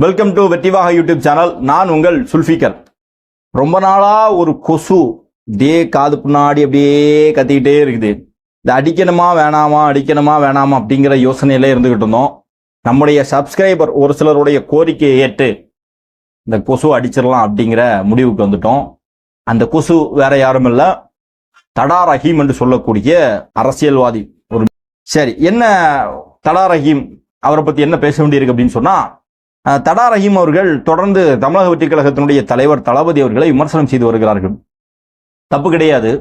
Welcome to வெற்றிவாக YouTube channel. நான் உங்கள் சுல்ஃபிகர். ரொம்ப நாளா ஒரு கொசு காது பின்னாடி அப்படியே கத்திக்கிட்டே இருக்குது. இது அடிக்கணுமா வேணாமா அப்படிங்கிற யோசனையில இருந்துகிட்டு இருந்தோம். நம்முடைய சப்ஸ்கிரைபர் ஒரு சிலருடைய கோரிக்கையை ஏற்று இந்த கொசு அடிச்சிடலாம் அப்படிங்கிற முடிவுக்கு வந்துட்டோம். அந்த கொசு வேற யாரும் இல்ல, தடா ரஹீம் என்று சொல்லக்கூடிய அரசியல்வாதி. சரி, என்ன தடா ரஹீம் அவரை பத்தி என்ன பேச வேண்டியிருக்கு அப்படின்னு சொன்னா, தடா ரஹீம் அவர்கள் தொடர்ந்து தமிழக வெற்றி கழகத்தினுடைய தலைவர் தளபதி அவர்களை விமர்சனம் செய்து வருகிறார்கள். தப்பு கிடையாது.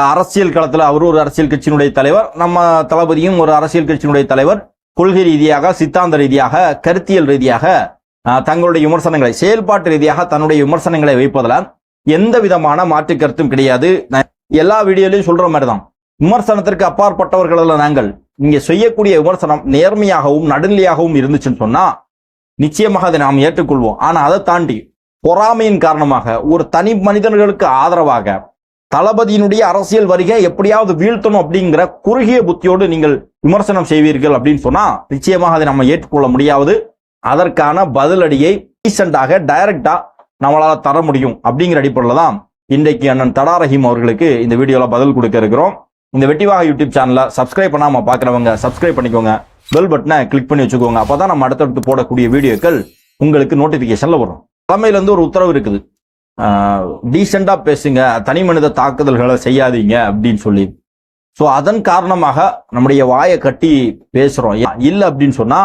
அரசியல் களத்தில் அவர் ஒரு அரசியல் கட்சியினுடைய தலைவர், நம்ம தளபதியும் ஒரு அரசியல் கட்சியினுடைய தலைவர். கொள்கை ரீதியாக, சித்தாந்த ரீதியாக, கருத்தியல் ரீதியாக தங்களுடைய விமர்சனங்களை, செயல்பாட்டு ரீதியாக தன்னுடைய விமர்சனங்களை வைப்பதில் எந்த விதமான மாற்று கருத்தும் கிடையாது. எல்லா வீடியோலையும் சொல்ற மாதிரி தான், விமர்சனத்திற்கு அப்பாற்பட்டவர்கள் நாங்கள். இங்க செய்யக்கூடிய விமர்சனம் நேர்மையாகவும் நடுநிலையாகவும் இருந்துச்சுன்னு சொன்னா நிச்சயமாக அதை நாம் ஏற்றுக்கொள்வோம். ஆனா அதை தாண்டி பொறாமையின் காரணமாக ஒரு தனி மனிதர்களுக்கு ஆதரவாக தளபதியினுடைய அரசியல் வருகை எப்படியாவது வீழ்த்தணும் அப்படிங்கிற குறுகிய புத்தியோடு நீங்கள் விமர்சனம் செய்வீர்கள் அப்படின்னு சொன்னா நிச்சயமாக அதை நம்ம ஏற்றுக்கொள்ள முடியாது. அதற்கான பதிலடியை ரீசெண்டாக டைரக்டா நம்மளால தர முடியும் அப்படிங்கிற அடிப்படையில் தான் இன்றைக்கு அண்ணன் தடா ரஹீம் அவர்களுக்கு இந்த வீடியோல பதில் கொடுக்க இருக்கிறோம். இந்த வெற்றிவாக யூடியூப் சேனலை சப்ஸ்கிரைப் பண்ணாம பாக்குறவங்க சப்ஸ்கிரைப் பண்ணிக்கோங்க, பெல் பட்டனை கிளிக் பண்ணி வச்சுக்கோங்க. அப்பதான் நம்ம அடுத்தடுத்து போடக்கூடிய வீடியோக்கள் உங்களுக்கு நோட்டிபிகேஷன்ல வரும். தலைமையில இருந்து ஒரு உத்தரவு இருக்குது, டீசெண்டா பேசுங்க, தனி மனித தாக்குதல்களை செய்யாதீங்க அப்படின்னு சொல்லி. ஸோ அதன் காரணமாக நம்முடைய வாயை கட்டி பேசுறோம். இல்லை அப்படின்னு சொன்னா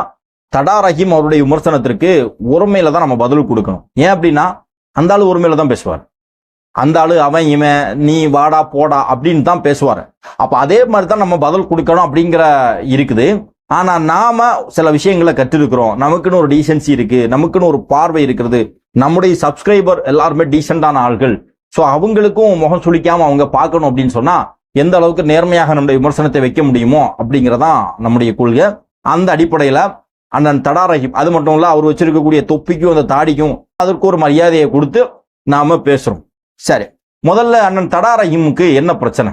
தடா ரஹீம் அவருடைய விமர்சனத்திற்கு ஒருமையில தான் நம்ம பதில் கொடுக்கணும். ஏன் அப்படின்னா அந்த ஆளு ஒருமையில தான் பேசுவார். அந்த ஆளு அவன் இவன் நீ வாடா போடா அப்படின்னு தான் பேசுவார். அப்ப அதே மாதிரி தான் நம்ம பதில் கொடுக்கணும் அப்படிங்கிற இருக்குது. ஆனா நாம சில விஷயங்களை கற்றிருக்கிறோம். நமக்குன்னு ஒரு டீசென்சி இருக்கு, நமக்குன்னு ஒரு பார்வை இருக்கிறது. நம்முடைய சப்ஸ்கிரைபர் எல்லாருமே டீசென்டான ஆள்கள். ஸோ அவங்களுக்கும் முகம் சுளிக்காம அவங்க பார்க்கணும் அப்படின்னு சொன்னா எந்த அளவுக்கு நேர்மையாக நம்முடைய விமர்சனத்தை வைக்க முடியுமோ அப்படிங்கிறதான் நம்முடைய கொள்கை. அந்த அடிப்படையில அண்ணன் தடா ரஹீம், அது மட்டும் இல்ல அவர் வச்சிருக்கக்கூடிய தொப்பிக்கும் அந்த தாடிக்கும் அதற்கு ஒரு மரியாதையை கொடுத்து நாம பேசுறோம். சரி, முதல்ல அண்ணன் தடா ரஹீமுக்கு என்ன பிரச்சனை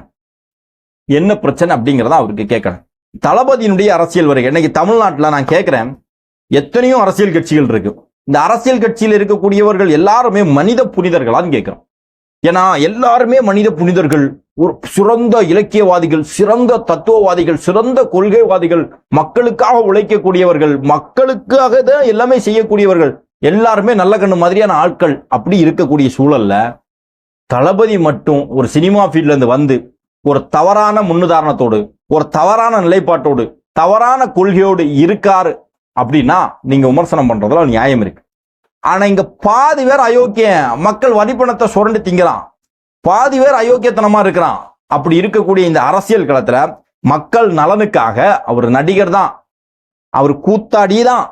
அப்படிங்கிறத அவருக்கு கேட்கணும். தளபதியினுடைய அரசியல் வருகை இன்னைக்கு தமிழ்நாட்டில் நான் கேட்கிறேன், எத்தனையோ அரசியல் கட்சிகள் இருக்கு. இந்த அரசியல் கட்சியில் இருக்கக்கூடியவர்கள் எல்லாருமே மனித புனிதர்களான்னு கேட்கிறோம். ஏன்னா எல்லாருமே மனித புனிதர்கள், ஒரு சிறந்த இலக்கியவாதிகள், சிறந்த தத்துவவாதிகள், சிறந்த கொள்கைவாதிகள், மக்களுக்காக உழைக்கக்கூடியவர்கள், மக்களுக்காக தான் எல்லாமே செய்யக்கூடியவர்கள், எல்லாருமே நல்ல கண்ணு மாதிரியான ஆட்கள். அப்படி இருக்கக்கூடிய சூழல்ல தளபதி மட்டும் ஒரு சினிமா ஃபீல்ட்ல இருந்து வந்து ஒரு தவறான முன்னுதாரணத்தோடு, ஒரு தவறான நிலைப்பாட்டோடு, தவறான கொள்கையோடு இருக்காரு அப்படின்னா நீங்க விமர்சனம் பண்றதுல நியாயம் இருக்கு. ஆனா இங்க பாதி பேர் அயோக்கியம், மக்கள் வரிப்பணத்தை சுரண்டி திங்கிறான், பாதி பேர் அயோக்கியத்தனமா இருக்கிறான். அப்படி இருக்கக்கூடிய இந்த அரசியல் களத்துல மக்கள் நலனுக்காக அவர் நடிகர் தான், அவர் கூத்தாடி தான்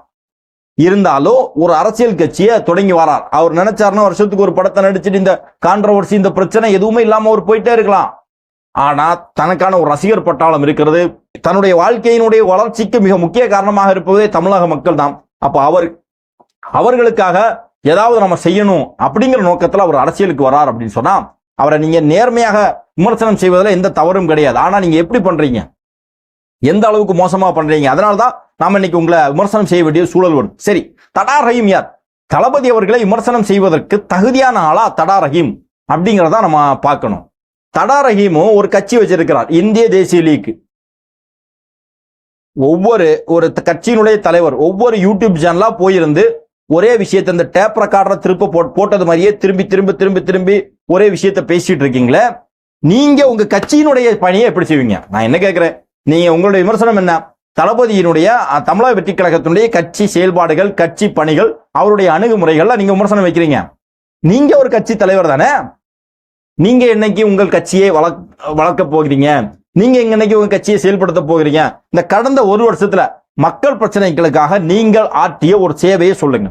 இருந்தாலும் ஒரு அரசியல் கட்சியை தொடங்கி வரார். அவர் நினைச்சாருன்னா வருஷத்துக்கு ஒரு படத்தை நடிச்சுட்டு இந்த கான்ட்ரவர்சி, இந்த பிரச்சனை எதுவுமே இல்லாம அவர் போயிட்டே இருக்கலாம். ஆனா தனக்கான ஒரு ரசிகர் பட்டாளம் இருக்கிறது. தன்னுடைய வாழ்க்கையினுடைய வளர்ச்சிக்கு மிக முக்கிய காரணமாக இருப்பதே தமிழக மக்கள் தான். அப்ப அவர்களுக்காக ஏதாவது நம்ம செய்யணும் அப்படிங்கிற நோக்கத்துல அவர் அரசியலுக்கு வரார் அப்படின்னு சொன்னா அவரை நீங்க நேர்மையாக விமர்சனம் செய்வதில் எந்த தவறும் கிடையாது. ஆனா நீங்க எப்படி பண்றீங்க, எந்த அளவுக்கு மோசமா பண்றீங்க, அதனால்தான் நாம இன்னைக்கு உங்களை விமர்சனம் செய்ய வேண்டிய சூழல் வரும். சரி, தடா ரஹீம் யார்? தளபதி அவர்களை விமர்சனம் செய்வதற்கு தகுதியான ஆளா தடா ரஹீம் அப்படிங்கிறத நம்ம பார்க்கணும். தடா ரஹீமும் ஒரு கட்சி வச்சிருக்கிறார், இந்திய தேசிய லீக். ஒரு கட்சியினுடைய தலைவர் ஒவ்வொரு யூடியூப் சேனலா போயிருந்து ஒரே விஷயத்தை, இந்த டேப் ரெக்கார்டரை திருப்ப போட்டது மாதிரியே திரும்பி திரும்பி திரும்பி திரும்பி ஒரே விஷயத்த பேசிட்டு இருக்கீங்களே, நீங்க உங்க கட்சியினுடைய பணியை எப்படி செய்வீங்க? நான் என்ன கேட்கிறேன், நீங்க உங்களுடைய விமர்சனம் என்ன? தளபதியினுடைய தமிழக வெற்றி கழகத்தினுடைய கட்சி செயல்பாடுகள், கட்சி பணிகள், அவருடைய அணுகுமுறைகள்ல நீங்க விமர்சனம் வைக்கிறீங்க. நீங்க ஒரு கட்சி தலைவர் தானே, நீங்க என்னைக்கு உங்கள் கட்சியை வளர்க்க போகிறீங்க, நீங்க இன்னைக்கு உங்க கட்சியை செயல்படுத்த போகிறீங்க? இந்த கடந்த ஒரு வருஷத்துல மக்கள் பிரச்சனைகளுக்காக நீங்கள் ஆற்றிய ஒரு சேவையை சொல்லுங்க.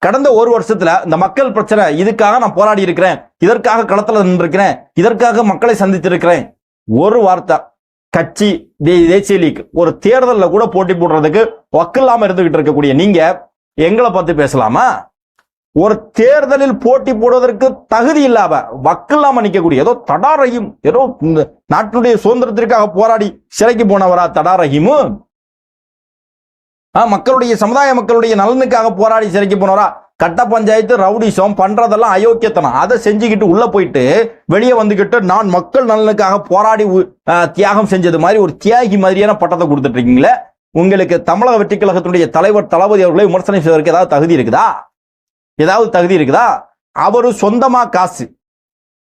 கடந்த ஒரு வருஷத்துல இந்த மக்கள் பிரச்சனை, இதுக்காக நான் போராடி இருக்கிறேன், இதற்காக களத்துல நின்றிருக்கிறேன், இதற்காக மக்களை சந்தித்திருக்கிறேன், ஒரு வார்த்தை கட்சி தேசிய லீக் ஒரு தேர்தலில் கூட போட்டி போடுறதுக்கு வக்கில்லாம இருந்துகிட்டு இருக்கக்கூடிய நீங்க எங்களை பார்த்து பேசலாமா? ஒரு தேர்தலில் போட்டி போடுவதற்கு தகுதி இல்லாம வக்கில்லாம நிற்கக்கூடிய ஏதோ தடா ரஹீம், ஏதோ நாட்டுடைய சுதந்திரத்திற்காக போராடி சிறைக்கு போனவரா தடா ரஹீம்? மக்களுடைய சமுதாய மக்களுடைய நலனுக்காக போராடி சிறைக்கு போனவரா? கட்ட பஞ்சாயத்து ரவுடிசம் பண்றதெல்லாம் அயோக்கியத்தனம். அதை செஞ்சுக்கிட்டு உள்ள போயிட்டு வெளியே வந்துகிட்டு நான் மக்கள் நலனுக்காக போராடி தியாகம் செஞ்சது மாதிரி ஒரு தியாகி மாதிரியான பட்டத்தை கொடுத்துட்டு இருக்கீங்களே. உங்களுக்கு தமிழக வெற்றி கழகத்தினுடைய தலைவர் தளபதி அவர்களை விமர்சனம் செய்வதற்கு ஏதாவது தகுதி இருக்குதா? ஏதாவது தகுதி இருக்குதா? அவரு சொந்தமா காசு,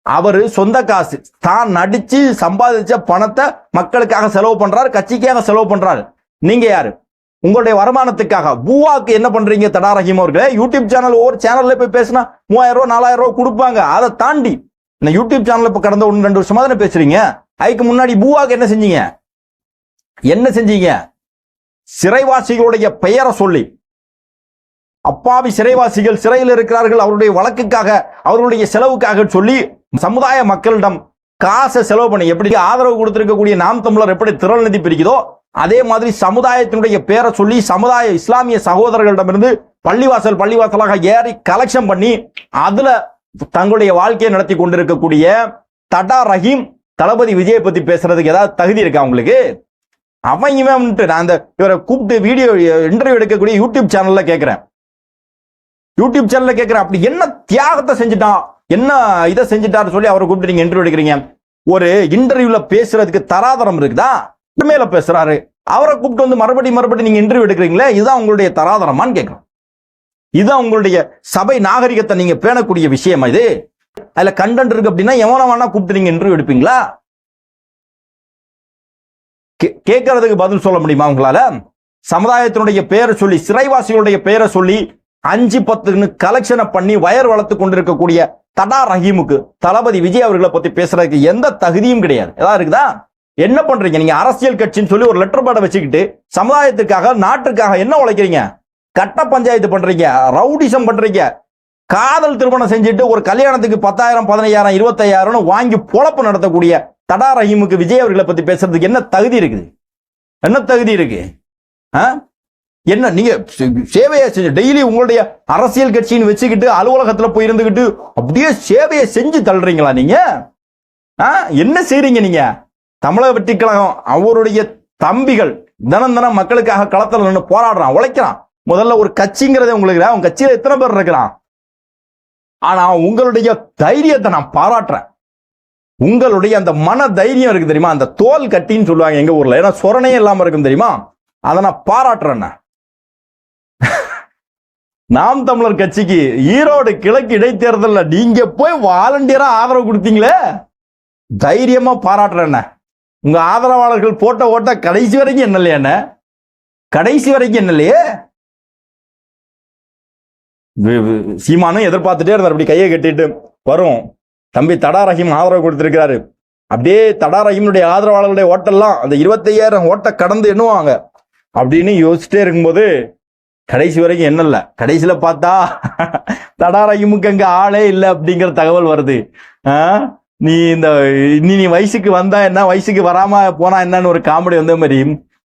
அவரு சொந்த காசு தான் நடிச்சு சம்பாதிச்ச பணத்தை மக்களுக்காக செலவு பண்றாரு, கட்சிக்காக செலவு பண்றாரு. நீங்க யாரு? உங்களுடைய வருமானத்துக்காக பூவாக்கு என்ன பண்றீங்க? தடா ரஹீம் அவர்களே, யூடியூப் சேனல் ஒவ்வொரு சேனல்ல போய் பேசினா 3000 ரூபாய் 4000 ரூபாய் கொடுப்பாங்க. அதை தாண்டி இந்த யூடியூப் சேனல் இப்ப கடந்த 1-2 வருஷமா தானே பேசுறீங்க. அதுக்கு முன்னாடி பூவாக்கு என்ன செஞ்சீங்க? என்ன செஞ்சீங்க? சிறைவாசிகளுடைய பெயரை சொல்லி, அப்பாவி சிறைவாசிகள் சிறையில் இருக்கிறார்கள், அவருடைய வழக்குக்காக அவர்களுடைய செலவுக்காக சொல்லி சமுதாய மக்களிடம் காசை செலவு பண்ணி, எப்படி ஆதரவு கொடுத்திருக்கக்கூடிய நாம் தமிழர் எப்படி திரள் நிதி பிரிக்குதோ அதே மாதிரி சமுதாயத்தினுடைய பேரை சொல்லி சமுதாய இஸ்லாமிய சகோதரர்களிடமிருந்து பள்ளிவாசலாக ஏறி கலெக்ஷன் பண்ணி அதுல தங்களுடைய வாழ்க்கையை நடத்தி கொண்டிருக்கக்கூடிய தடா ரஹீம் தளபதி விஜயை பத்தி பேசுறதுக்கு ஏதாவது தகுதி இருக்கா உங்களுக்கு? அவன் நான் அந்த இவரை கூப்பிட்டு வீடியோ இன்டர்வியூ எடுக்கக்கூடிய யூடியூப் சேனல்ல கேட்கிறேன், அப்படி என்ன தியாகத்தை செஞ்சுட்டான், என்ன இதை செஞ்சுட்டாரு சொல்லி அவரை கூப்பிட்டு நீங்க இன்டர்வியூ எடுக்கிறீங்க? ஒரு இன்டர்வியூல பேசுறதுக்கு தராதரம் இருக்குதா? மேல பேசுறாரு, அவரை கூப்பிட்டு வந்து மறுபடியும் நீங்க இன்டர்வியூ எடுக்கிறீங்களே, இதுதான் உங்களுடைய தராதரமான்னு கேட்கிறோம். இதுதான் உங்களுடைய சபை நாகரிகத்தை நீங்க பேணக்கூடிய விஷயம். இது அதுல கண்டென்ட் இருக்கு அப்படின்னா எவன வேணா கூப்பிட்டு நீங்க இன்டர்வியூ எடுப்பீங்களா? கேட்கறதுக்கு பதில் சொல்ல முடியுமா உங்களால? சமுதாயத்தினுடைய பெயரை சொல்லி சிறைவாசிகளுடைய பெயரை சொல்லி 5-10 கலெக்ஷனை பண்ணி வயர் வளர்த்து கொண்டிருக்கக்கூடிய தடா ரஹீமுக்கு தளபதி விஜய் அவர்களை பத்தி பேசுறதுக்கு எந்த தகுதியும் கிடையாது. ஏதாவது இருக்குதா? என்ன பண்றீங்க நீங்க? அரசியல் கட்சின்னு சொல்லி ஒரு லெட்டர் பேடை வச்சுக்கிட்டு சமுதாயத்துக்காக நாட்டுக்காக என்ன உழைக்கிறீங்க? கட்ட பஞ்சாயத்து பண்றீங்க, ரவுடிசம் பண்றீங்க, காதல் திருமணம் செஞ்சுட்டு ஒரு கல்யாணத்துக்கு 10,000 15,000 25,000 வாங்கி பொழப்பு நடத்தக்கூடிய தடா ரஹீமுக்கு விஜய் அவர்களை பத்தி பேசுறதுக்கு என்ன தகுதி இருக்குது? என்ன தகுதி இருக்கு? என்ன நீங்க சேவையை செஞ்சு டெய்லி உங்களுடைய அரசியல் கட்சின்னு வச்சுக்கிட்டு அலுவலகத்துல போய் இருந்துகிட்டு அப்படியே சேவையை செஞ்சு தள்ளுறீங்களா நீங்க? என்ன செய்றீங்க நீங்க? தமிழக வெற்றி கழகம் அவருடைய தம்பிகள் தினம் மக்களுக்காக களத்தில் நின்று போராடுறான், உழைக்கிறான். முதல்ல ஒரு கட்சிங்கிறத உங்களுக்கு, உங்க கட்சியில எத்தனை பேர் இருக்கிறான்? ஆனா உங்களுடைய தைரியத்தை நான் பாராட்டுறேன். உங்களுடைய அந்த மன தைரியம் இருக்கு தெரியுமா? அந்த தோல் கட்டின்னு சொல்லுவாங்க எங்க ஊர்ல, ஏன்னா சொரணையே இல்லாம இருக்கும் தெரியுமா? அதை நான் பாராட்டுறேன். நாம் தமிழர் கட்சிக்கு ஈரோடு கிழக்கு இடைத்தேர்தல் நீங்க போய் வாலண்டியரா ஆதரவு கொடுத்தீங்களே, தைரியமா பாராட்டுறேன். உங்க ஆதரவாளர்கள் போட்ட ஓட்ட கடைசி வரைக்கும் என்ன இல்லையா? கடைசி வரைக்கும் என்ன இல்லையே? சீமானும் எதிர்பார்த்துட்டே இருந்தார், அப்படி கையை கட்டிட்டு வரும் தம்பி தடா ரஹீம் ஆதரவு கொடுத்திருக்கிறாரு, அப்படியே தடா ரஹீமுடைய ஆதரவாளர்களுடைய ஓட்டெல்லாம் அந்த 25,000 ஓட்ட கடந்து எண்ணுவாங்க அப்படின்னு யோசிச்சுட்டே இருக்கும்போது கடைசி வரைக்கும் என்ன இல்ல. கடைசியில பார்த்தா தடா ரஹீமுக்கு அங்க ஆளே இல்லை அப்படிங்கிற தகவல் வருது. நீ வயசுக்கு வந்தா என்ன, வயசுக்கு வராம போனா என்னன்னு ஒரு காமெடி வந்த மாதிரி,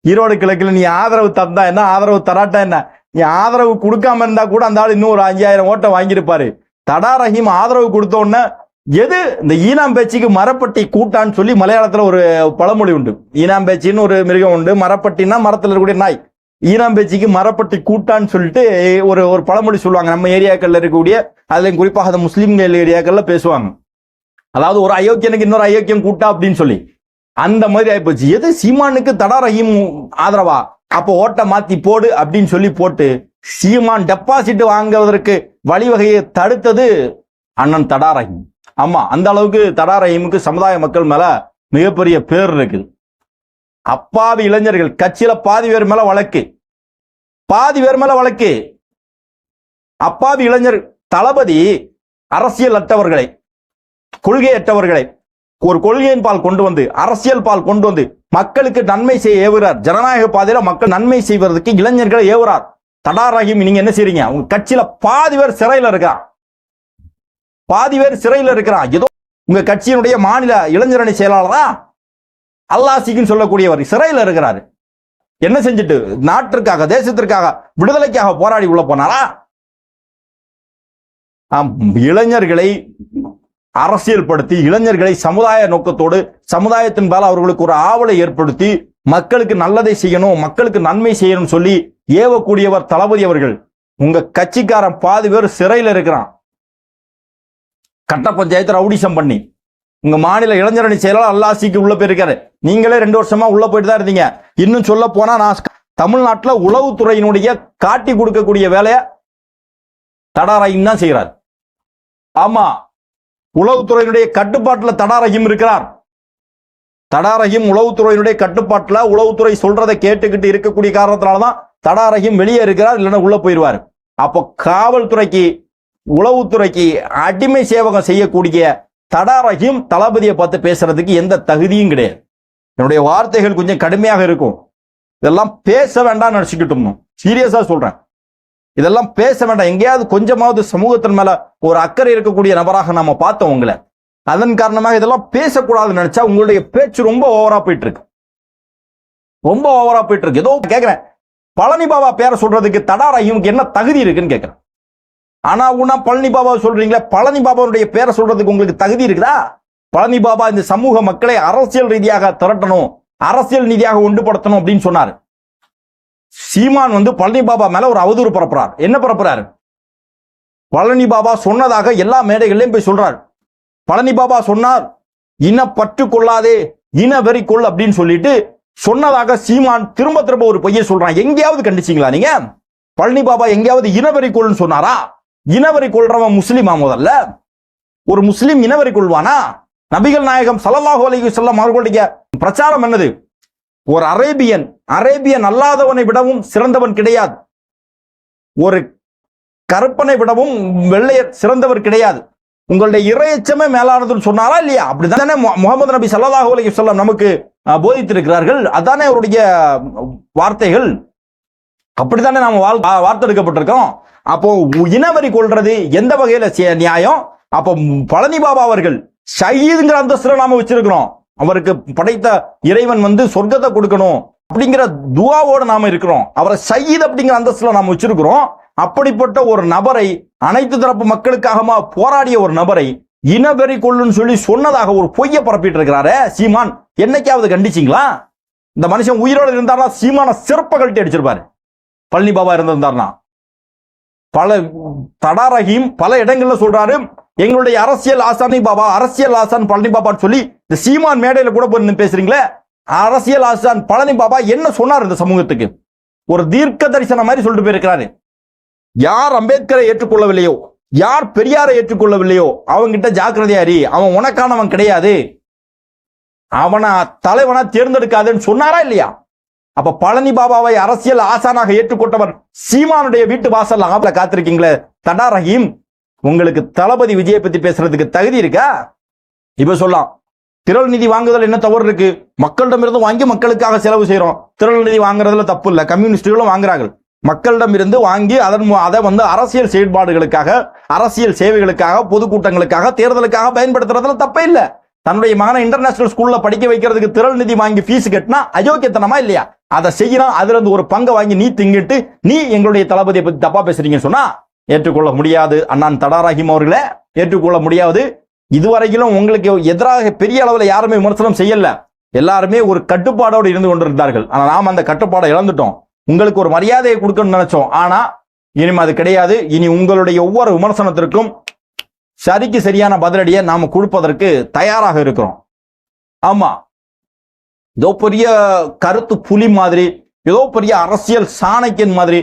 ஈரோடு கிழக்குல நீ ஆதரவு தந்தா என்ன, ஆதரவு தராட்டா என்ன, நீ ஆதரவு கொடுக்காம இருந்தா கூட அந்த ஆள் இன்னும் ஒரு 5,000 ஓட்டை வாங்கியிருப்பாரு. தடா ரஹீம் ஆதரவு கொடுத்த உடனே எது இந்த ஈனாம் பேச்சுக்கு மரப்பட்டி கூட்டான்னு சொல்லி மலையாளத்துல ஒரு பழமொழி உண்டு. ஈனாம் பேச்சின்னு ஒரு மிருகம் உண்டு, மரப்பட்டின்னா மரத்துல இருக்கக்கூடிய நாய். ஈனாம் பேச்சுக்கு மரப்பட்டி கூட்டான்னு சொல்லிட்டு ஒரு பழமொழி சொல்லுவாங்க நம்ம ஏரியாக்கள்ல இருக்கக்கூடிய, அதுல குறிப்பாக அந்த முஸ்லீம்கள் ஏரியாக்கள்ல பேசுவாங்க. அதாவது ஒரு அயோக்கியனுக்கு இன்னொரு அயோக்கியம் கூட்டா அப்படின்னு சொல்லி அந்த மாதிரி ஆயிப்போச்சு. எது சீமானுக்கு தடா ரஹீம் ஆதரவா, அப்போ ஓட்ட மாத்தி போடு அப்படின்னு சொல்லி போட்டு சீமான் டெபாசிட் வாங்குவதற்கு வழிவகையை தடுத்தது அண்ணன் தடா ரஹீம். ஆமா, அந்த அளவுக்கு தடா ரஹீமுக்கு சமுதாய மக்கள் மேல மிகப்பெரிய பேர் இருக்குது. அப்பாவி இளைஞர்கள் கட்சியில பாதி பேர் மேல வழக்கு, அப்பாவி இளைஞர் தளபதி அரசியல் அற்றவர்களை, கொள்கையற்றவர்களை ஒரு கொள்கையின் பால் கொண்டு வந்து, அரசியல் பால் கொண்டு வந்து மக்களுக்கு நன்மை செய்ய ஏவுகிறார். ஜனநாயக பாதையில மக்கள் நன்மை செய்வதற்கு இளைஞர்களை ஏவுறார். தடா ரஹீம் நீங்க என்ன செய்றீங்க? உங்க கட்சியில பாதி பேர் சிறையில் இருக்கிறான். ஏதோ உங்க கட்சியினுடைய மாநில இளைஞரணி செயலாளரா அல்லாஹ்சிக்குன்னு சொல்லக்கூடியவர் சிறையில் இருக்கிறாரு. என்ன செஞ்சுட்டு? நாட்டிற்காக, தேசத்திற்காக, விடுதலைக்காக போராடி உள்ள போனாரா? இளைஞர்களை அரசியல் படுத்தி இளைஞர்களை சமுதாய நோக்கத்தோடு சமுதாயத்தின் மேல அவர்களுக்கு ஒரு ஆவலை ஏற்படுத்தி மக்களுக்கு நல்லதை செய்யணும், மக்களுக்கு நன்மை செய்யணும் சொல்லி ஏவக்கூடியவர் தளபதி அவர்கள். உங்க கட்சிக்காரன் பாதி பேர் சிறையில் இருக்கிறான். கட்ட பஞ்சாயத்து ரவுடிசம் பண்ணி உங்க மாநில இளைஞரணி செயலாளர் அல்லாசிக்கு உள்ள போயிருக்காரு. நீங்களே 2 வருஷமா உள்ள போயிட்டு தான் இருந்தீங்க. இன்னும் சொல்ல போனா நான் தமிழ்நாட்டில் உளவுத்துறையினுடைய காட்டி கொடுக்கக்கூடிய வேலையை தடாரஹீம் தான் செய்கிறார். ஆமா, உளவுத்துறையினுடைய கட்டுப்பாட்டில் தடாரஹீம் இருக்கிறார். தடாரஹீம் உளவுத்துறையினுடைய கட்டுப்பாட்டில் உளவுத்துறை சொல்றதை கேட்டுக்கிட்டு இருக்கக்கூடிய காரணத்தினாலதான் தடாரஹீம் வெளியே இருக்கிறார், இல்லைன்னா உள்ள போயிடுவார். அப்போ காவல்துறைக்கு உளவுத்துறைக்கு அடிமை சேவகம் செய்யக்கூடிய தடாரஹீம் தளபதியை பார்த்து பேசுறதுக்கு எந்த தகுதியும் கிடையாது. என்னுடைய வார்த்தைகள் கொஞ்சம் கடுமையாக இருக்கும். இதெல்லாம் பேச வேண்டாம் நினைச்சுக்கிட்டோம். சீரியஸா சொல்றேன், இதெல்லாம் பேச வேண்டாம். எங்கேயாவது கொஞ்சமாவது சமூகத்தின் மேல ஒரு அக்கறை இருக்கக்கூடிய நபராக நாம பார்த்தோம் உங்களை. அதன் காரணமாக இதெல்லாம் பேசக்கூடாதுன்னு நினைச்சா உங்களுடைய பேச்சு ரொம்ப ஓவரா போயிட்டு இருக்கு, ரொம்ப ஓவரா போயிட்டு இருக்கு. ஏதோ கேட்கிறேன், பழனி பாபா பேரை சொல்றதுக்கு தடாரஹீமுக்கு என்ன தகுதி இருக்குன்னு கேட்கிறேன். ஆனா உன்னா பழனி பாபா சொல்றீங்களா, பழனி பாபாவுடைய பேரை சொல்றதுக்கு உங்களுக்கு தகுதி இருக்குதா? பழனி பாபா இந்த சமூக மக்களை அரசியல் ரீதியாக திரட்டணும், அரசியல் ரீதியாக ஒன்றுபடுத்தணும் அப்படின்னு சொன்னார். சீமான் பழனி பாபா மேல ஒரு அவதூறு பரப்புறார். என்ன பரப்புறாரு? பழனி பாபா சொன்னதாக எல்லா மேடைகளையும் போய் சொல்றார். பழனி பாபா சொன்னார், இன பற்று கொள்ளாதே இன வெறி கொள் அப்படின்னு சொல்லிட்டு சொன்னதாக சீமான் திரும்ப திரும்ப ஒரு பொய்யை சொல்றான். எங்கேயாவது கண்டிச்சீங்களா நீங்க? பழனி பாபா எங்கேயாவது இனவெறி கொள்னு சொன்னாரா? இனவெறி கொள்றவன் முஸ்லிமா? முதல்ல ஒரு முஸ்லிம் இனவெறி கொள்வானா? நபிகள் நாயகம் ஸல்லல்லாஹு அலைஹி வஸல்லம் அவர்களுடைய பிரச்சாரம் என்னது? ஒரு அரேபியன் அல்லாதவனை விடவும் சிறந்தவன் கிடையாது, ஒரு கருப்பனை விடவும் வெள்ளையர் சிறந்தவர் கிடையாது, உங்களுடைய இறையச்சமே மேலானதுன்னு சொன்னாரா இல்லையா? அப்படித்தானே முகமது நபி ஸல்லல்லாஹு அலைஹி வஸல்லம் நமக்கு போதித்திருக்கிறார்கள். அதானே அவருடைய வார்த்தைகள். அப்படித்தானே நாம வார்த்தெடுக்கப்பட்டிருக்கோம். அப்போ இனவெறி கொள்றது எந்த வகையில நியாயம்? அப்போ பழனி பாபா அவர்கள் ஷஹீதுங்கிற அந்தஸ்துல நாம வச்சிருக்கிறோம். அவருக்கு படைத்த இறைவன் சொர்க்கத்தை கொடுக்கணும் அப்படிங்கிற துவாவோடு நாம இருக்கிறோம். அவரை ஷஹீத் அப்படிங்கிற அந்தஸ்துல நாம வச்சிருக்கிறோம். அப்படிப்பட்ட ஒரு நபரை, அனைத்து தரப்பு மக்களுக்காக போராடிய ஒரு நபரை இனவெறி கொள்ளுன்னு சொல்லி சொன்னதாக ஒரு பொய்யை பரப்பிட்டு இருக்கிறாரு சீமான். என்னைக்காவது கண்டிச்சிங்களா? இந்த மனுஷன் உயிரோடு இருந்தார்னா சீமான சிறப்ப கழட்டி அடிச்சிருப்பாரு. பழனி பாபா இருந்திருந்தார்னா. தடாரஹீம் பல இடங்கள்ல சொல்றாரு, எங்களுடைய அரசியல் ஆசானி பாபா, அரசியல் ஆசான் பழனி பாபான்னு சொல்லி இந்த சீமான் மேடையில கூட போய் பேசுறீங்களே. அரசியல் ஆசான் பழனி பாபா என்ன சொன்னார் இந்த சமூகத்துக்கு? ஒரு தீர்க்க தரிசனம் மாதிரி சொல்லிட்டு போயிருக்கிறாரு. யார் அம்பேத்கரை ஏற்றுக்கொள்ளவில்லையோ, யார் பெரியாரை ஏற்றுக்கொள்ளவில்லையோ அவங்கிட்ட ஜாக்கிரதையாரி, அவன் உனக்கானவன் கிடையாது, அவனை தலைவனா தேர்ந்தெடுக்காதுன்னு சொன்னாரா இல்லையா? அப்ப பழனி பாபாவை அரசியல் ஆசானாக ஏற்றுக்கொண்டவர் சீமானுடைய வீட்டு வாசல் ஆபல காத்திருக்கீங்களே தடாரஹீம், உங்களுக்கு தளபதி விஜயை பத்தி பேசுறதுக்கு தகுதி இருக்கா? இப்ப சொல்லலாம், திரள் நிதி வாங்குதல் என்ன தவறு இருக்கு? மக்களிடமிருந்து வாங்கி மக்களுக்காக செலவு செய்யறோம். திரள் நிதி வாங்குறதுல தப்பு இல்லை, கம்யூனிஸ்டுகளும் வாங்குறார்கள். மக்களிடம் இருந்து வாங்கி அதை அரசியல் செயல்பாடுகளுக்காக, அரசியல் சேவைகளுக்காக, பொதுக்கூட்டங்களுக்காக, தேர்தலுக்காக பயன்படுத்துறதுல தப்பே இல்லை. தன்னுடைய மகனை இன்டர்நேஷனல் ஸ்கூல்ல படிக்க வைக்கிறதுக்கு திரள் நிதி வாங்கி ஃபீஸ் கட்டினா அயோக்கியத்தனமா இல்லையா? அதை செய்யறான். அதுல இருந்து ஒரு பங்கை வாங்கி நீ திங்கிட்டு நீ எங்களுடைய தளபதியை பத்தி தப்பா பேசுறீங்கன்னு சொன்னா ஏற்றுக்கொள்ள முடியாது. அண்ணான் தடாரஹீம் அவர்களே, ஏற்றுக்கொள்ள முடியாது. இதுவரையிலும் உங்களுக்கு எதிராக பெரிய அளவில் யாருமே விமர்சனம் செய்யல. எல்லாருமே ஒரு கட்டுப்பாடோடு இருந்து கொண்டிருந்தார்கள். ஆனா நாம் அந்த கட்டுப்பாடை இழந்துட்டோம். உங்களுக்கு ஒரு மரியாதையை கொடுக்கணும்னு நினைச்சோம். ஆனா இனிமே அது கிடையாது. இனி உங்களுடைய ஒவ்வொரு விமர்சனத்திற்கும் சரிக்கு சரியான பதிலடியை நாம கொடுப்பதற்கு தயாராக இருக்கிறோம். ஆமா, ஏதோ பெரிய கருத்து புலி மாதிரி, ஏதோ பெரிய அரசியல் சாணக்கியன் மாதிரி.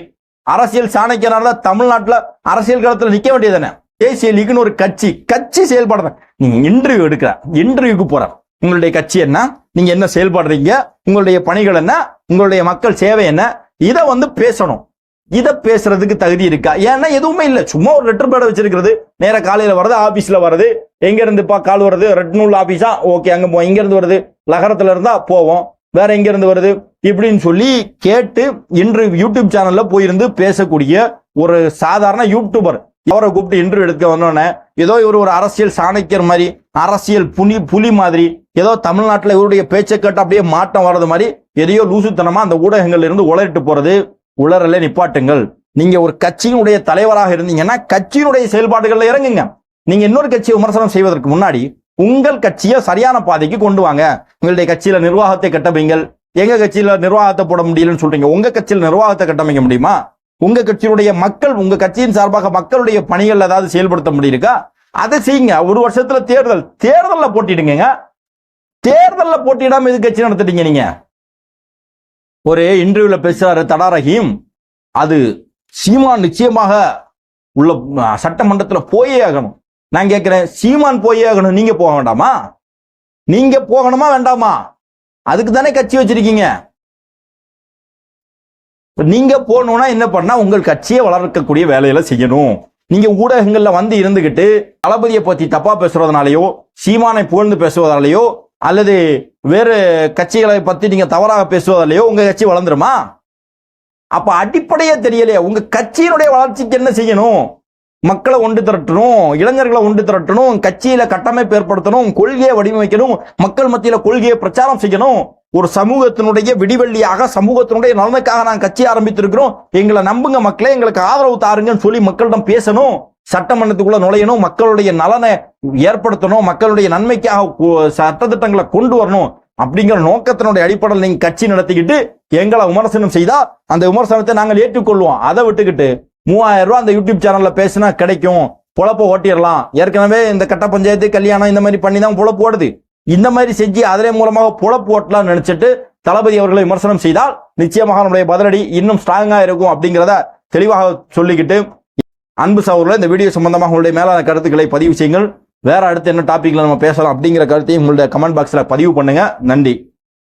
அரசியல் சாணக்கியனால தமிழ்நாட்டில் அரசியல் களத்தில் நிக்க வேண்டியதானே? தேசிய லீக்னு ஒரு கட்சி செயல்படுற, நீங்க இன்டர்வியூ எடுக்கிற, இன்டர்வியூக்கு போற, உங்களுடைய கட்சி என்ன, நீங்க என்ன செயல்படுறீங்க, உங்களுடைய பணிகள் என்ன, உங்களுடைய மக்கள் சேவை என்ன, இதை பேசணும். இதை பேசுறதுக்கு தகுதி இருக்கா? ஏன்னா எதுவுமே இல்லை, சும்மா ஒரு லெட்டர் பேட வச்சிருக்கிறது. நேர காலையில வருது, ஆபீஸ்ல வருது, எங்க இருந்துப்பா கால் வருது, ரெட் நூல் ஆபீஸா, ஓகே அங்க போ, இங்க இருந்து வருது லகரத்துல இருந்தா போவோம், வேற எங்க இருந்து வருது இப்படின்னு சொல்லி கேட்டு இன்டர்வியூ யூடியூப் சேனல்ல போயிருந்து பேசக்கூடிய ஒரு சாதாரண யூடியூபர் அவரை கூப்பிட்டு இன்டர்வியூ எடுக்க வந்தோடனே ஏதோ இவர் ஒரு அரசியல் சாணக்கியர் மாதிரி, அரசியல் புலி மாதிரி, ஏதோ தமிழ்நாட்டில் இவருடைய பேச்சை கேட்டு அப்படியே மாற்றம் வர்றது மாதிரி எதையோ லூசுத்தனமா அந்த ஊடகங்கள்ல இருந்து உளறிட்டு போறது. உளறல நிப்பாட்டுங்கள். நீங்க ஒரு கட்சியினுடைய தலைவராக இருந்தீங்கன்னா கட்சியினுடைய செயல்பாடுகள்ல இறங்குங்க. நீங்க இன்னொரு கட்சியை விமர்சனம் செய்வதற்கு முன்னாடி உங்கள் கட்சியை சரியான பாதைக்கு கொண்டு வாங்க. உங்களுடைய கட்சியில நிர்வாகத்தை கட்டமைங்கள். எங்க கட்சியில நிர்வாகத்தை போட முடியலன்னு சொல்றீங்க. உங்க கட்சியில் நிர்வாகத்தை கட்டமைக்க முடியுமா? உங்க கட்சியினுடைய மக்கள், உங்க கட்சியின் சார்பாக மக்களுடைய பணிகள் ஏதாவது செயல்படுத்த முடியிருக்கா? அதை செய்யுங்க. ஒரு வருஷத்துல தேர்தல்ல போட்டிடுங்க. தேர்தல்ல போட்டியிடாம இது கட்சி நடத்திட்டீங்க நீங்க. ஒரு இன்டர்வியூல பேசுறாரு தடா ரஹீம், அது சீமான் நிச்சயமாக உள்ள சட்டமன்றத்துல போயே ஆகணும். நான் கேட்கிறேன், சீமான் போயே ஆகணும், நீங்க போக வேண்டாமா? நீங்க போகணுமா வேண்டாமா? அதுக்கு தானே கட்சி வச்சிருக்கீங்க. நீங்க போகணும்னா என்ன பண்ணா, உங்கள் கட்சியை வளர்க்கக்கூடிய வேலையில செய்யணும். நீங்க ஊடகங்கள்ல வந்து இருந்துகிட்டு தளபதியை பத்தி தப்பா பேசுறதுனாலயோ, சீமானை புகழ்ந்து பேசுவதாலேயோ, அல்லது வேறு கட்சிகளை பத்தி நீங்க தவறாக பேசுவதாலேயோ உங்க கட்சி வளர்ந்துருமா? அப்ப அடிப்படையே தெரியலையே. உங்க கட்சியினுடைய வளர்ச்சிக்கு என்ன செய்யணும்? மக்களை ஒன்று திரட்டணும், இளைஞர்களை ஒன்று திரட்டணும், கட்சியில கட்டமைப்பு ஏற்படுத்தணும், கொள்கையை வடிவமைக்கணும், மக்கள் மத்தியில கொள்கையை பிரச்சாரம் செய்யணும். ஒரு சமூகத்தினுடைய விடிவெள்ளியாக, சமூகத்தினுடைய நலனுக்காக நான் கட்சி ஆரம்பித்திருக்கிறோம், எங்களை நம்புங்க மக்களே, எங்களுக்கு ஆதரவு தாருங்கன்னு சொல்லி மக்களிடம் பேசணும். சட்டமன்றத்துக்குள்ள நுழையணும், மக்களுடைய நலனை ஏற்படுத்தணும், மக்களுடைய நன்மைக்காக சட்டத்திட்டங்களை கொண்டு வரணும். அப்படிங்கிற நோக்கத்தினுடைய அடிப்படையில் நீங்க கட்சி நடத்திக்கிட்டு எங்களை விமர்சனம் செய்தா அந்த விமர்சனத்தை நாங்கள் ஏற்றுக்கொள்வோம். அதை விட்டுக்கிட்டு 3000 ரூபாய் அந்த யூடியூப் சேனல்ல பேசினா கிடைக்கும், பொழப்ப ஓட்டிடலாம், ஏற்கனவே இந்த கட்ட பஞ்சாயத்து கல்யாணம் இந்த மாதிரி பண்ணி தான் பொழப்பு ஓடுது, இந்த மாதிரி செஞ்சு அதன் மூலமாக பொழப்பு ஓட்டலாம் நினைச்சிட்டு தளபதி அவர்களை விமர்சனம் செய்தால் நிச்சயமாக நம்முடைய பதிலடி இன்னும் ஸ்ட்ராங்கா இருக்கும் அப்படிங்கிறத தெளிவாக சொல்லிக்கிட்டு, அன்பு சகோதரர்களே, இந்த வீடியோ சம்பந்தமாக உங்களுடைய மேலான கருத்துக்களை பதிவு செய்யுங்கள். வேற அடுத்து என்ன டாபிக்ல நம்ம பேசலாம் அப்படிங்கிற கருத்தையும் உங்களுடைய கமெண்ட் பாக்ஸ்ல பதிவு பண்ணுங்க. நன்றி.